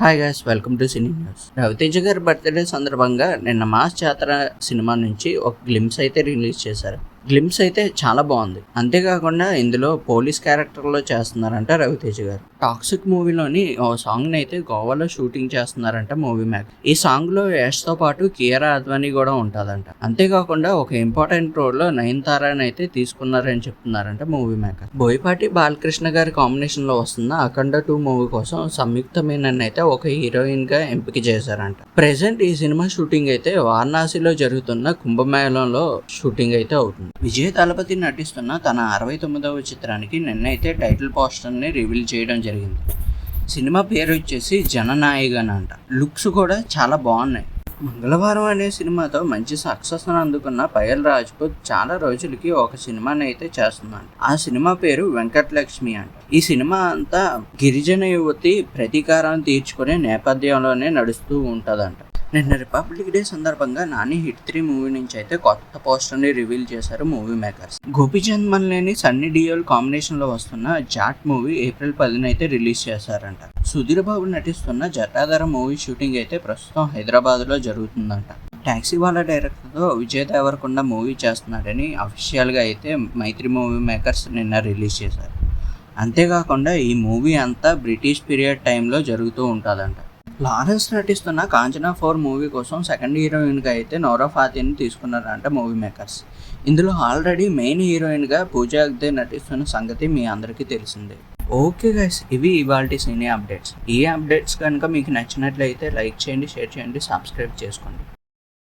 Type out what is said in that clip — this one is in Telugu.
Hi guys, welcome to cine news. Ravi Teja గారి బర్త్డే సందర్భంగా నిన్న మాస్ జాతర సినిమా నుంచి ఒక గ్లిమ్స్ అయితే రిలీజ్ చేశారు. గ్లిమ్స్ అయితే చాలా బాగుంది. అంతేకాకుండా ఇందులో పోలీస్ క్యారెక్టర్లో చేస్తున్నారంట రవితేజ గారు. టాక్సిక్ మూవీలోని ఓ సాంగ్ని అయితే గోవాలో షూటింగ్ చేస్తున్నారంట మూవీ మేకర్. ఈ సాంగ్లో యష్తో పాటు కియారా అద్వానీ కూడా ఉంటుందంట. అంతేకాకుండా ఒక ఇంపార్టెంట్ రోల్లో నయనతారని అయితే తీసుకున్నారని చెప్తున్నారంట మూవీ మేకర్. బోయపాటి బాలకృష్ణ గారి కాంబినేషన్లో వస్తున్న అఖండ 2 మూవీ కోసం సంయుక్త మీనన్ అయితే ఒక హీరోయిన్ గా ఎంపిక చేశారంట. ప్రెసెంట్ ఈ సినిమా షూటింగ్ అయితే వారణాసిలో జరుగుతున్న కుంభమేళంలో షూటింగ్ అయితే అవుతుంది. విజయ్ తలపతి నటిస్తున్న తన 69వ చిత్రానికి నిన్నైతే టైటిల్ పోస్టర్ ని రివీల్ చేయడం జరిగింది. సినిమా పేరు వచ్చేసి జననాయగన్ అంట. లుక్స్ కూడా చాలా బాగున్నాయి. మంగళవారం అనే సినిమాతో మంచి సక్సెస్ అందుకున్న పయల్ రాజ్పూత్ చాలా రోజులకి ఒక సినిమాని అయితే చేస్తున్నాడు. ఆ సినిమా పేరు వెంకటలక్ష్మి అంట. ఈ సినిమా అంతా గిరిజన యువతి ప్రతీకారం తీర్చుకునే నేపథ్యంలోనే నడుస్తూ ఉంటదంట. నిన్న రిపబ్లిక్ డే సందర్భంగా నాని హిట్ 3 మూవీ నుంచి అయితే కొత్త పోస్టర్ ని రివీల్ చేశారు movie makers. Gopichand Malineni Sunny Deol combination లో వస్తున్న జాట్ మూవీ ఏప్రిల్ 10న అయితే రిలీజ్ చేశారంట. సుధీర్ బాబు నటిస్తున్న జటాధర మూవీ షూటింగ్ అయితే ప్రస్తుతం హైదరాబాద్ లో జరుగుతుందంట. టాక్సీ వాళ్ళ డైరెక్టర్తో విజయ్ దేవరకొండ మూవీ చేస్తున్నాడని అఫీషియల్గా అయితే మైత్రి మూవీ మేకర్స్ నిన్న రిలీజ్ చేశారు. అంతేకాకుండా ఈ మూవీ అంతా బ్రిటిష్ పీరియడ్ టైంలో జరుగుతూ ఉంటుందంట. లారెన్స్ నటిస్తున్న కాంచనా 4 మూవీ కోసం సెకండ్ హీరోయిన్గా అయితే నోరా ఫాతిని తీసుకున్నారంట మూవీ మేకర్స్. ఇందులో ఆల్రెడీ మెయిన్ హీరోయిన్గా పూజా హెగ్డే నటిస్తున్న సంగతి మీ అందరికీ తెలిసిందే. ఓకే గైస్, ఇవి ఇవాల్టి సినీ అప్డేట్స్. ఈ అప్డేట్స్ కనుక మీకు నచ్చినట్లయితే లైక్ చేయండి, షేర్ చేయండి, సబ్స్క్రైబ్ చేసుకోండి.